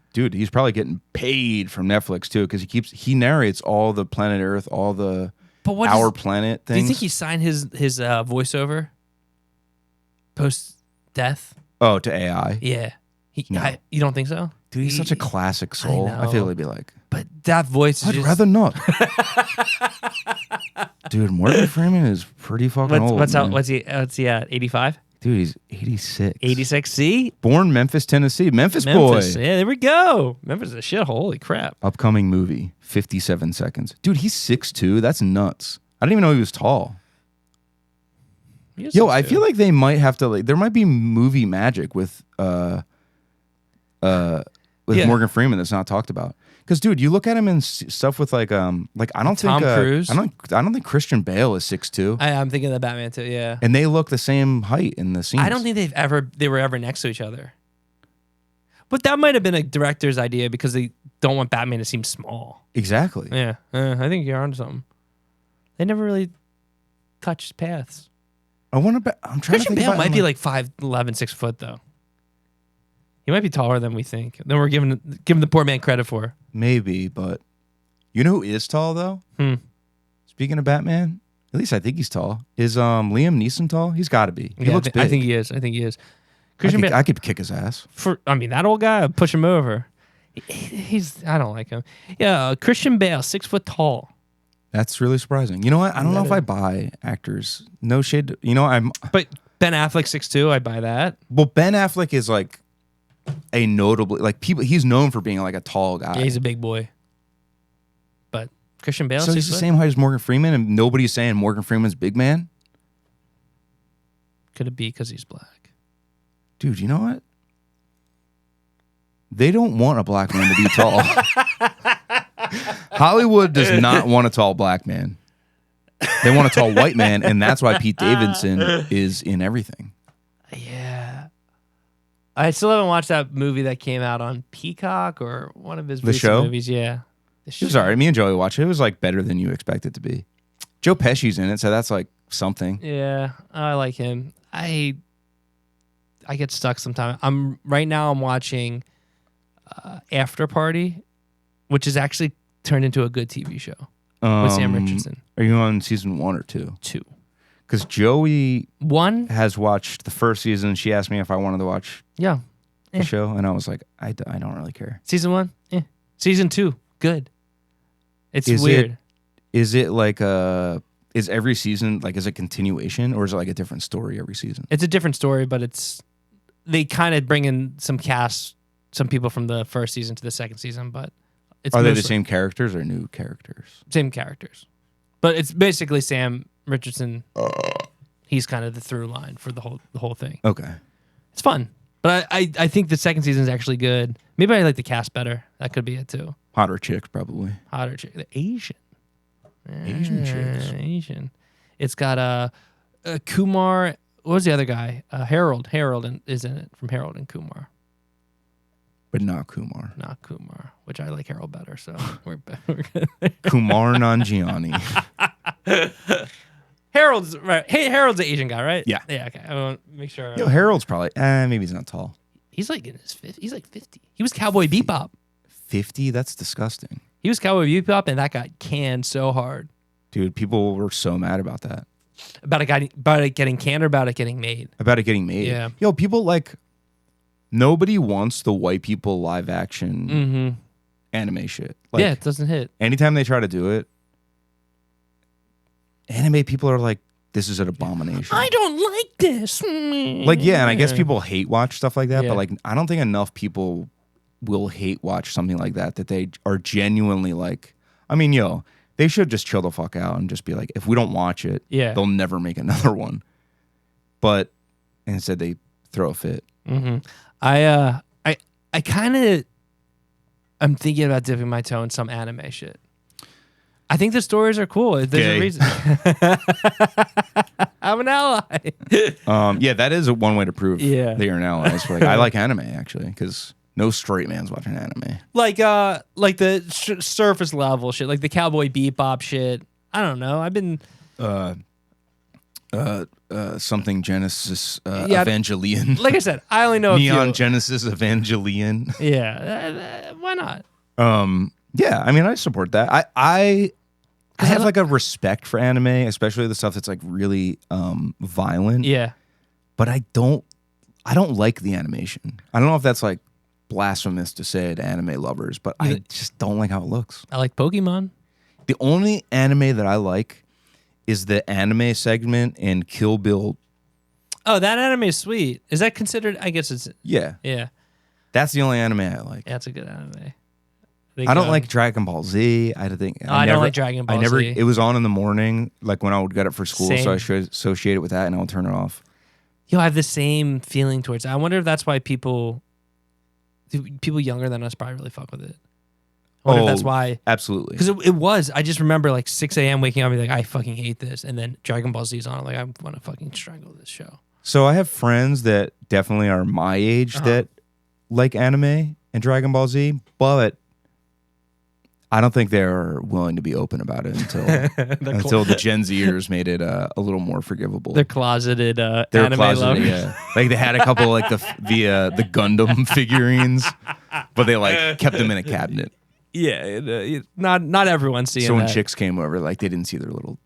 probably getting paid from Netflix too, because he narrates all the Planet Earth, all the Our Planet things. Do you think he signed his voiceover post-death? Oh, to AI? Yeah. No. You don't think so? Dude, he's such a classic soul. I know. feel like he'd be like, But that voice is I'd just... rather not. Dude, Morgan Freeman is pretty fucking old. What's he at? 85? Dude, he's 86. 86? See? Born Memphis, Tennessee. Memphis boy. Yeah, there we go. Memphis is a shithole. Holy crap. Upcoming movie, 57 seconds. Dude, he's 6'2". That's nuts. I didn't even know he was tall. Yo, I feel like they might have to, like, there might be movie magic with Morgan Freeman that's not talked about. Because, dude, you look at him in stuff with like I don't Tom think Cruise. I don't think Christian Bale is 6'2". I'm thinking of the Batman too, yeah. And they look the same height in the scenes. I don't think they were ever next to each other. But that might have been a director's idea because they don't want Batman to seem small. Exactly. Yeah, I think you're onto something. They never really touched paths. I'm trying Christian to think Bale about might be like 5'11", 6 foot though. He might be taller than we think. Then we're giving the poor man credit for. Maybe, but you know who is tall though? Speaking of Batman, at least I think he's tall. Is Liam Neeson tall? He's got to be. He looks big. I think he is. I could kick his ass. That old guy, I'd push him over. I don't like him. Yeah, Christian Bale, 6 foot tall. That's really surprising. You know what? I don't know if I buy actors. No shade. But Ben Affleck 6'2", I'd buy that. Well, Ben Affleck is like a notably he's known for being like a tall guy. Yeah, he's a big boy. But Christian Bale, so he's the same height as Morgan Freeman, and nobody's saying Morgan Freeman's big man. Could it be because he's black? Dude, you know what? They don't want a black man to be tall. Hollywood does not want a tall black man. They want a tall white man, and that's why Pete Davidson is in everything. Yeah. I still haven't watched that movie that came out on Peacock or one of his The recent Show? movies. Yeah. It was all right. Me and Joey watched it. It was like better than you expect it to be. Joe Pesci's in it, so that's like something. Yeah, I like him. I get stuck sometimes. I'm watching After Party, which is actually turned into a good TV show with Sam Richardson. Are you on season 1 or 2? 2. Because Joey 1 has watched the first season. She asked me if I wanted to watch yeah. the show, and I was like, I don't really care. Season 1, Season 2, good. It's Is weird. Is it like is every season like is it continuation, or is it like a different story every season? It's a different story, but they kind of bring in some people from the first season to the second season, but it's Are they the same characters or new characters? Same characters, but it's basically Sam Richardson. He's kind of the through line for the whole thing. Okay, it's fun, but I think the second season is actually good. Maybe I like the cast better. That could be it too. Hotter chicks probably. Hotter chick, the Asian chicks. Asian. It's got a Kumar. What was the other guy? Harold. Harold is in it, from Harold and Kumar. But not Kumar. Not Kumar, which I like Harold better. So we're Kumar Nanjiani. Harold's right. Hey, Harold's the Asian guy, right? Yeah. Yeah. Okay. I want to make sure. Yo, Harold's probably. Maybe he's not tall. He's like in his 50s. He's like 50. He was Cowboy Bebop. 50? That's disgusting. He was Cowboy Bebop, and that got canned so hard. Dude, people were so mad about that. About it getting canned or about it getting made? About it getting made. Yeah. Yo, people like. Nobody wants the white people live action anime shit. Like, yeah, it doesn't hit. Anytime they try to do it, anime people are like, this is an abomination. I don't like this. Like, yeah, and I guess people hate watch stuff like that, Yeah. but like, I don't think enough people will hate watch something like that they are genuinely like, I mean, yo, they should just chill the fuck out and just be like, if we don't watch it, Yeah. they'll never make another one. But instead they throw a fit. Mm-hmm. I kind of I'm thinking about dipping my toe in some anime shit. I think the stories are cool. There's Gay. a reason. I'm an ally. Yeah, that is one way to prove Yeah. that you're an ally. It's like, I like anime actually, because no straight man's watching anime. like the surface level shit, like the Cowboy Bebop shit. I don't know. I've been Something Genesis Yeah, Evangelion. like I said, I only know a Neon few. Genesis Evangelion. Yeah, why not? Yeah, I mean, I support that. I have I like a respect for anime, especially the stuff that's like really violent. Yeah, But I don't like the animation. I don't know if that's like blasphemous to say to anime lovers, but I just don't like how it looks. I like Pokemon. The only anime that I like is the anime segment in Kill Bill. Oh, that anime is sweet. Is that considered? I guess it's Yeah, yeah. that's the only anime I like. That's a good anime. I don't like Dragon Ball Z. I don't like Dragon Ball Z. It was on in the morning, like when I would get it for school, so I Same. should associate it with that, and I would turn it off. Yo, I have the same feeling towards it. I wonder if that's why people younger than us probably really fuck with it. I wonder if that's why. Absolutely. Because it was. I just remember like 6 a.m. waking up and be like, I fucking hate this. And then Dragon Ball Z's on. I'm like, I want to fucking strangle this show. So I have friends that definitely are my age that like anime and Dragon Ball Z, but I don't think they're willing to be open about it until the Gen Zers made it a little more forgivable. They're closeted They're anime closeted, lovers. yeah. Like they had a couple like the Gundam figurines, but they like kept them in a cabinet. Yeah, not everyone's seeing So when that. chicks came over, like they didn't see their little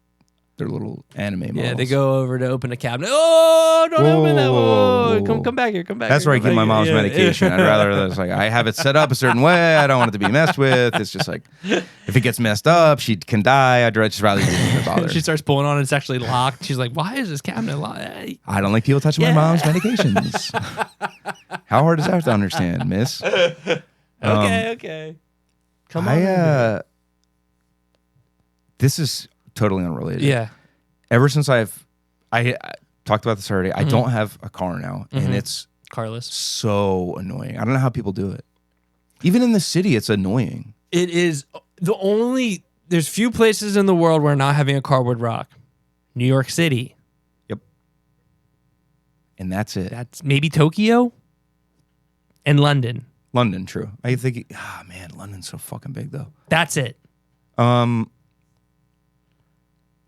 anime models. Yeah, they go over to open a cabinet. Oh, don't open that. Whoa. Come back here. Come back. That's here, where I come keep my back mom's here. Yeah. medication. I'd rather it's like I have it set up a certain way. I don't want it to be messed with. It's just like if it gets messed up, she can die. I'd just rather be bother. She starts pulling on it. It's actually locked. She's like, "Why is this cabinet locked?" I don't like people touching my mom's medications. How hard is that to understand, miss? Okay. Come on. This is totally unrelated. Yeah. Ever since I talked about this already, I don't have a car now, and it's Carless. so annoying. I don't know how people do it. Even in the city, it's annoying. It is there's few places in the world where not having a car would rock. New York City. Yep. And that's it. That's maybe Tokyo and London. London, true. I think, man, London's so fucking big though. That's it.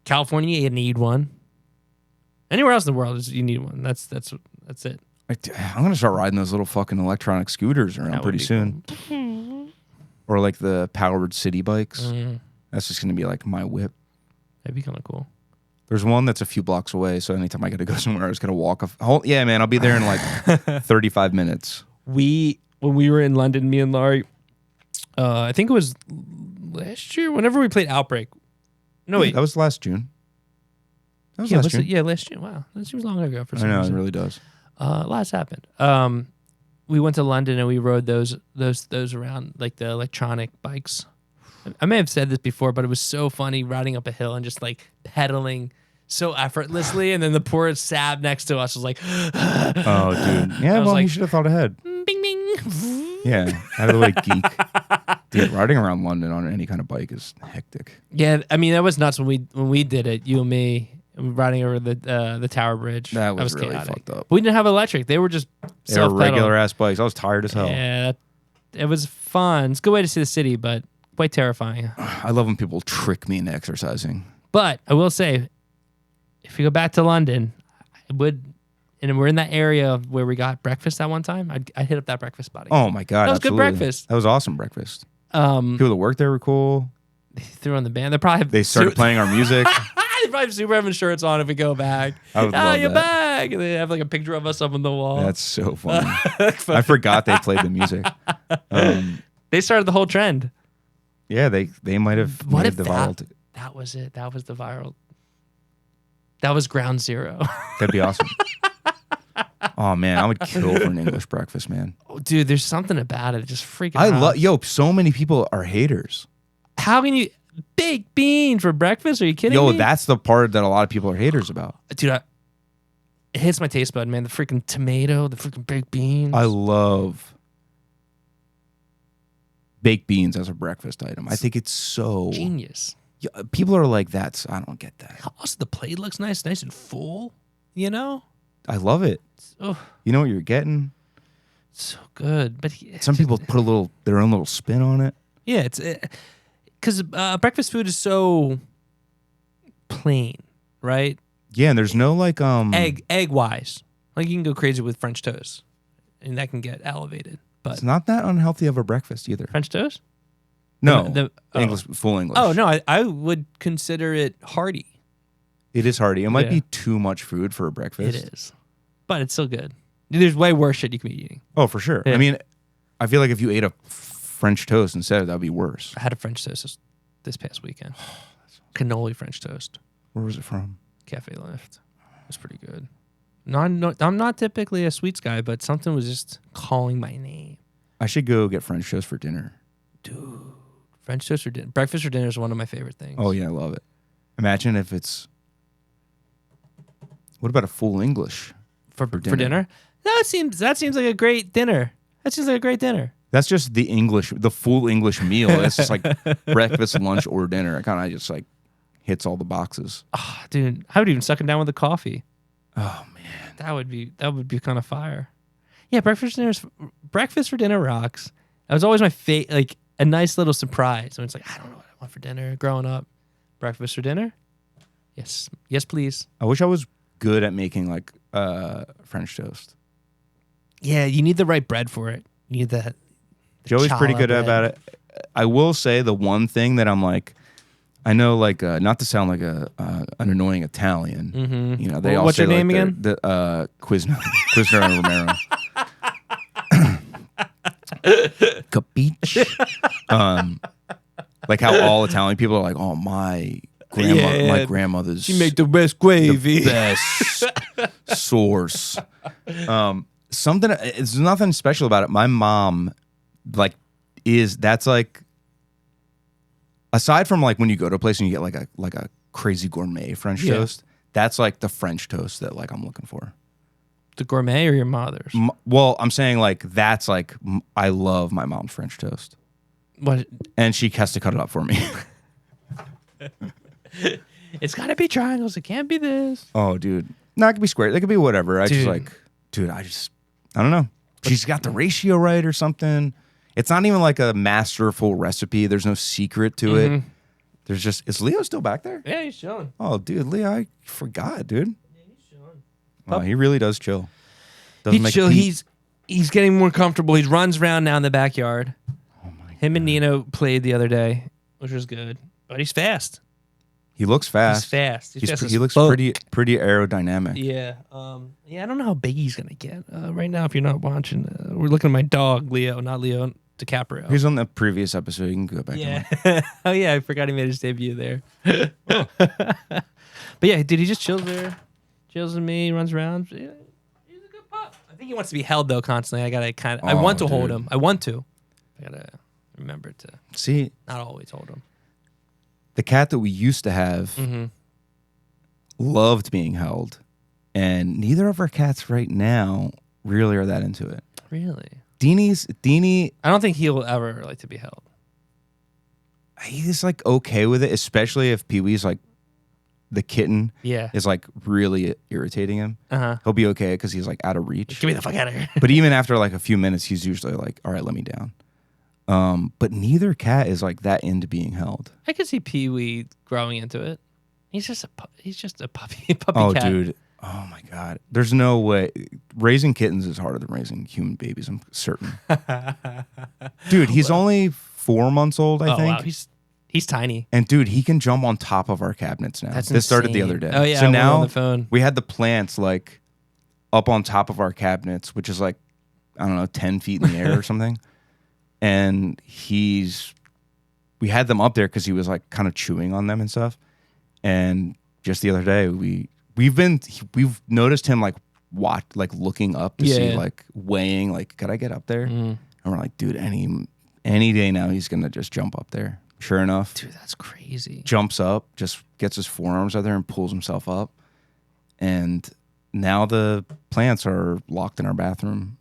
California, you need one. Anywhere else in the world, you need one. That's it. I'm gonna start riding those little fucking electronic scooters around pretty soon, or like the powered city bikes. That's just gonna be like my whip. That'd be kind of cool. There's one that's a few blocks away, so anytime I gotta go somewhere, I was gonna walk. Yeah, man, I'll be there in like 35 minutes. When we were in London, me and Laurie, I think it was last year. Whenever we played Outbreak. No, wait, that was last June. That was last June. Last year. Wow, that seems long ago for some I know, reason. it really does. Lots happened. We went to London and we rode those around, like the electronic bikes. I may have said this before, but it was so funny riding up a hill and just like pedaling so effortlessly, and then the poor Sab next to us was like, "Oh, dude, yeah, well, you should have thought ahead." Bing bing. Yeah, out of the way, geek. Dude, riding around London on any kind of bike is hectic. Yeah, I mean that was nuts when we did it. You and me riding over the Tower Bridge. That was really chaotic. fucked up. We didn't have electric. They were just regular ass bikes. I was tired as hell. Yeah, it was fun. It's a good way to see the city, but quite terrifying. I love when people trick me into exercising. But I will say, if you go back to London, I would, and we're in that area where we got breakfast that one time, I'd hit up that breakfast spot again. Oh my God, that was absolutely. good breakfast. That was awesome breakfast. People that worked there were cool. They threw on the band. They started playing our music. They probably have super having shirts on if we go back. I would love you're that. back. And they have like a picture of us up on the wall. That's so funny. I forgot they played the music. They started the whole trend. Yeah, they might have What made if the viral. that was it? That was the viral. That was ground zero. That'd be awesome. Oh man, I would kill for an English breakfast, man. Oh, dude, there's something about it. Just freaking out. So many people are haters. How can you baked beans for breakfast? Are you kidding me? That's the part that a lot of people are haters about. Dude, it hits my taste bud, man. The freaking tomato, the freaking baked beans. I love baked beans as a breakfast item. I think it's so genius. Yeah, people are like, I don't get that. Also, the plate looks nice and full, you know? I love it. Oh, you know what you're getting? So good. But some people put their own little spin on it. Yeah, it's because breakfast food is so plain, right? Yeah, and there's no like egg wise. Like you can go crazy with French toast, and that can get elevated. But it's not that unhealthy of a breakfast either. French toast? No, full English. Oh no, I would consider it hearty. It is hearty. It might be too much food for a breakfast. It is, but it's still good. There's way worse shit you can be eating. Oh, for sure. Yeah. I mean, I feel like if you ate a French toast instead, that would be worse. I had a French toast this past weekend. Cannoli French toast. Where was it from? Cafe Lift. It was pretty good. I'm not typically a sweets guy, but something was just calling my name. I should go get French toast for dinner. Dude, French toast for dinner. Breakfast for dinner is one of my favorite things. Oh, yeah, I love it. Imagine if it's... What about a full English for dinner? That seems like a great dinner. That seems like a great dinner. That's just the full English meal. It's just like breakfast, lunch, or dinner. It kind of just like hits all the boxes. Oh, dude, I would even suck it down with a coffee. Oh man, that would be kind of fire. Yeah, breakfast for dinner rocks. That was always my like a nice little surprise. When it's like, I don't know what I want for dinner. Growing up, breakfast for dinner. Yes, please. I wish I was good at making like French toast. Yeah, you need the right bread for it. You need that. Joey's pretty good about it. I will say the one thing that I'm like, I know, like, not to sound like an annoying Italian. Mm-hmm. You know, they all what's say your name like again? Quizner and Romero. Capiche? Like how all Italian people are like, oh, my grandmother's. She made the best gravy. The best sauce. It's nothing special about it. My mom, that's like, aside from like when you go to a place and you get like a crazy gourmet French toast, that's like the French toast that like I'm looking for. The gourmet or your mother's? Well, I'm saying like that's like I love my mom's French toast. What? And she has to cut it up for me. It's got to be triangles. It can't be this. Oh, dude. No, it could be square. It could be whatever. I don't know. She's got the ratio right or something. It's not even like a masterful recipe. There's no secret to it. There's just is Leo still back there? Yeah, he's chilling. Oh, dude, Leo, I forgot, dude. Yeah, he's chilling. Oh, he really does chill. Doesn't He's make chill. a peep. He's getting more comfortable. He runs around now in the backyard. Oh my Him and Nino played the other day, which was good. But he's fast. He looks fast. He's fast. He's fast He as looks fuck. pretty aerodynamic. Yeah. Yeah, I don't know how big he's gonna get. Right now, if you're not watching, we're looking at my dog, Leo, not Leo DiCaprio. He's on the previous episode. You can go back. Yeah. Oh yeah, I forgot he made his debut there. But yeah, dude, he just chills there. Chills with me, runs around. Yeah, he's a good pup. I think he wants to be held though constantly. I gotta I want to hold him. I want to. I gotta remember to See, not always hold him. the cat that we used to have loved being held, and neither of our cats right now really are that into it. Really? Deanie, I don't think he'll ever like to be held. he's like okay with it, especially if Pee Wee's like the kitten Yeah. is like really irritating him. He'll be okay because he's like out of reach. Get me the fuck out of here. But even after like a few minutes, he's usually like, all right, let me down. But neither cat is like that into being held. I could see Pee Wee growing into it. He's just a puppy Oh, cat. dude. Oh my God. There's no way. Raising kittens is harder than raising human babies, I'm certain. Dude, he's only 4 months old, I think. Wow, he's tiny. And dude, he can jump on top of our cabinets now. That's this started the insane. other day. Oh yeah, So I went now on the phone. we had the plants like up on top of our cabinets, which is like, I don't know, 10 feet in the air or something. And we had them up there because he was like kind of chewing on them and stuff. And just the other day, we've noticed him like looking up to see like weighing, like, could I get up there? And we're like, dude, any day now he's gonna just jump up there. Sure enough, Dude, that's crazy. jumps up, just gets his forearms out there and pulls himself up. And now the plants are locked in our bathroom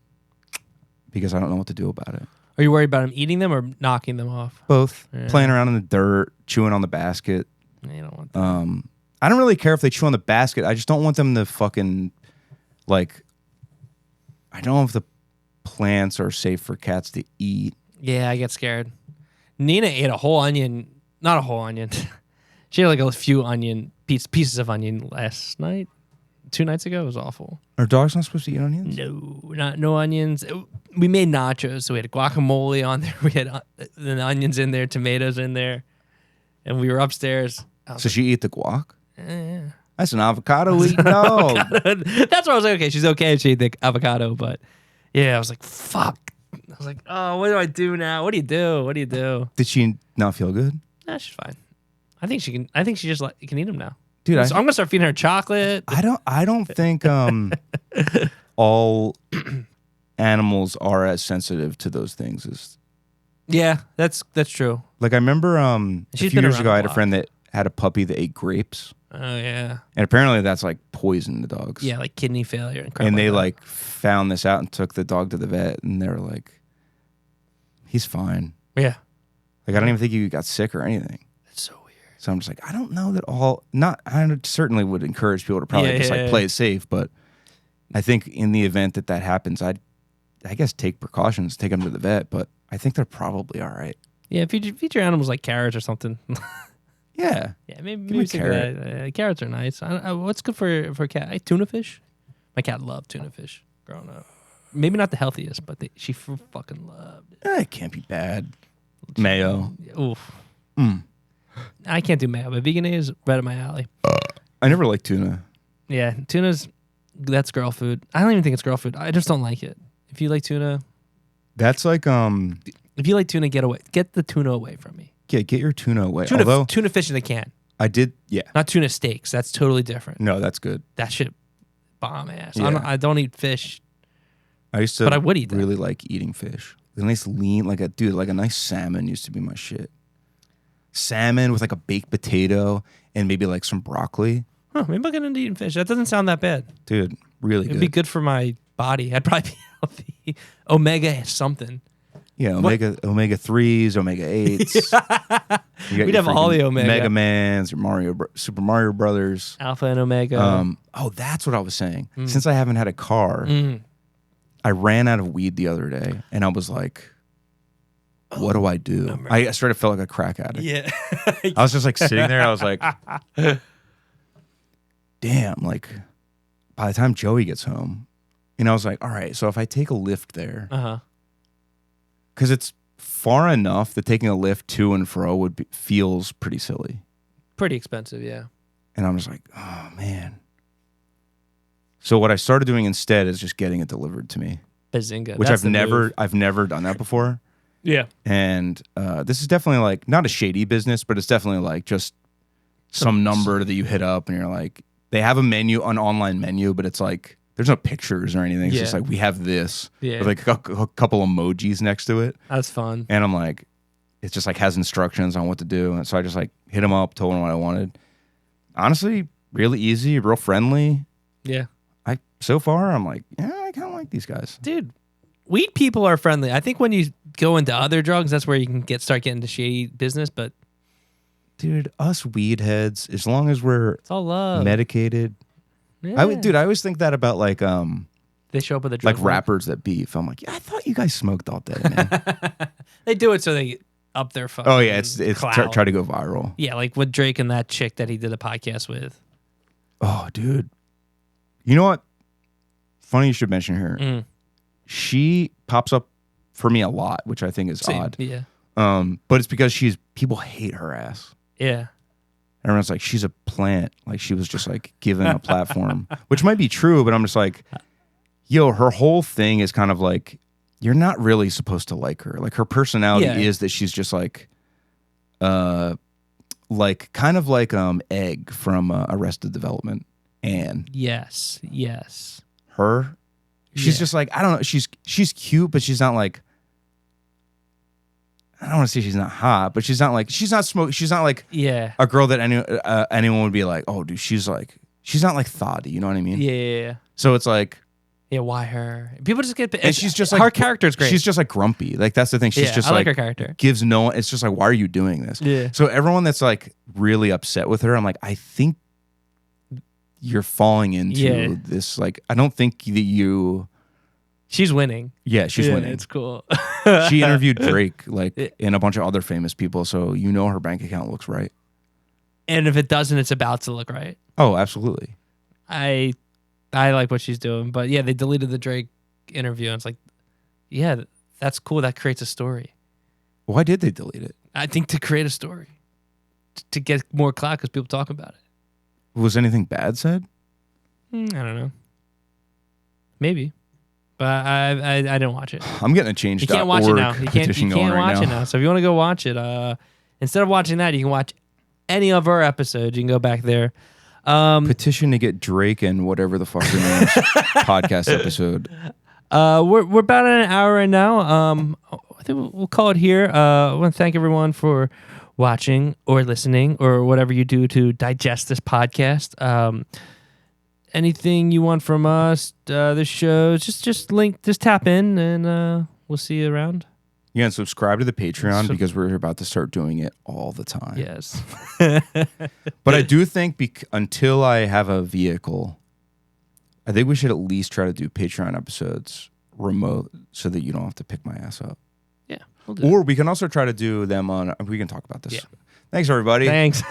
because I don't know what to do about it. Are you worried about him eating them or knocking them off? Both. Yeah. Playing around in the dirt, chewing on the basket. You don't want that. I don't really care if they chew on the basket. I just don't want them to fucking like. I don't know if the plants are safe for cats to eat. Yeah, I get scared. Nina ate a whole onion. Not a whole onion. She had like a few pieces of onion last night. 2 nights ago. It was awful. Are dogs not supposed to eat onions? No onions. We made nachos, so we had guacamole on there. We had the onions in there, tomatoes in there, and we were upstairs. So she ate the guac? Yeah. That's an avocado eating dog. That's why I was like, okay, she's okay if she ate the avocado, but yeah, I was like, fuck. I was like, oh, what do I do now? What do you do? What do you do? Did she not feel good? Nah, she's fine. I think she can. I think she just can eat them now. Dude, So I'm gonna start feeding her chocolate. I don't think all animals are as sensitive to those things as Yeah, that's true. like I remember a She's few been years around ago the I had a block. friend that had a puppy that ate grapes. Oh yeah, And apparently that's like poison to dogs. yeah, like kidney failure and crap. And they that. like found this out and took the dog to the vet and they were like, he's fine. yeah, Like I don't even think he got sick or anything. it's so weird. So I'm just like, I don't know that I certainly would encourage people to probably play it safe, but I think in the event that happens, I guess take precautions, take them to the vet, but I think they're probably all right. Yeah, feed your animals like carrots or something. Yeah. Yeah, maybe me a think of carrot. that. Carrots are nice. What's good for a cat? Tuna fish. My cat loved tuna fish growing up. Maybe not the healthiest, but she fucking loved it. It can't be bad. Mayo. Oof. I can't do mayo, but vegan is right up my alley. I never liked tuna. Yeah, that's girl food. I don't even think it's girl food. I just don't like it. If you like tuna, That's like get the tuna away from me. get your tuna away. Although Tuna fish in the can, I did, yeah. not tuna steaks. That's totally different. No, that's good. That shit bomb ass. Yeah. I don't eat fish. I used to But I would eat that. really like eating fish. A nice lean, like a nice salmon used to be my shit. Salmon with like a baked potato and maybe like some broccoli. Huh, maybe I'll get into eating fish. That doesn't sound that bad. Dude, really It'd good. be good for my body. I'd probably be healthy. Omega something. Yeah, omega 3s, omega 8s. We'd have all the omega. Mega Mans or Super Mario Brothers. Alpha and omega. That's what I was saying. Since I haven't had a car, I ran out of weed the other day, and I was like, what do I do? I sort of felt like a crack addict. Yeah. I was just like sitting there. I was like, damn, like by the time Joey gets home, I was like, all right, so if I take a lift there, because it's far enough that taking a lift to and fro feels pretty silly. Pretty expensive, yeah. And I'm just like, oh man. So what I started doing instead is just getting it delivered to me. Bazinga. Which That's I've never done that before. Yeah. And this is definitely like not a shady business, but it's definitely like just some number that you hit up and you're like, they have an online menu, but it's like there's no pictures or anything. It's just like, we have this with like a couple emojis next to it. That's fun. And I'm like, it just like has instructions on what to do. And so I just like hit them up, told them what I wanted. Honestly, really easy, real friendly. Yeah. So far, I'm like, yeah, I kind of like these guys. Dude, weed people are friendly. I think when you go into other drugs, that's where you can start getting into shady business. But dude, us weed heads, as long as we're it's all love, medicated. Yeah. I always think that about like they show up with a drug like rappers that beef. I'm like, yeah, I thought you guys smoked all day, man. They do it so they up their fucking. Oh yeah, it's clout. try to go viral. Yeah, like with Drake and that chick that he did a podcast with. Oh, dude, you know what? Funny you should mention her. She pops up for me a lot, which I think is odd. Yeah. But it's because people hate her ass. Yeah. Everyone's like, she's a plant. Like she was just like given a platform, which might be true, but I'm just like, yo, her whole thing is kind of like, you're not really supposed to like her. Like her personality is that she's just like kind of like Egg from Arrested Development. And yes. her, she's just like, I don't know. She's cute, but she's not like, I don't want to say she's not hot, but she's not like a girl that anyone would be like, oh, dude, she's not like thoughty, you know what I mean? Yeah. So it's like, yeah, why her? People just get, and she's just like, her character's great. She's just like grumpy. Like that's the thing. She's just I like her character. Gives no, it's just like, why are you doing this? Yeah. So everyone that's like really upset with her, I'm like, I think you're falling into this. Like, I don't think that you. She's winning. Yeah, she's winning. It's cool. She interviewed Drake, like, and a bunch of other famous people, so you know her bank account looks right. And if it doesn't, it's about to look right. Oh, absolutely. I like what she's doing, but yeah, they deleted the Drake interview, and it's like, yeah, that's cool. That creates a story. Why did they delete it? I think to create a story, to get more clout because people talk about it. Was anything bad said? I don't know. Maybe. But I didn't watch it. I'm getting a change. You can't watch it now. You can't watch it now. now. So if you want to go watch it, instead of watching that, you can watch any of our episodes. You can go back there. Petition to get Drake and whatever the fuck your name is podcast episode. We're about at an hour right now. I think we'll call it here. I want to thank everyone for watching or listening or whatever you do to digest this podcast. Anything you want from us, this show, just tap in and we'll see you around. Yeah, and subscribe to the Patreon because we're about to start doing it all the time. Yes. But I do think until I have a vehicle, I think we should at least try to do Patreon episodes remote so that you don't have to pick my ass up. Yeah. We'll do or we can also try to do them on, we can talk about this. Yeah. Thanks, everybody. Thanks.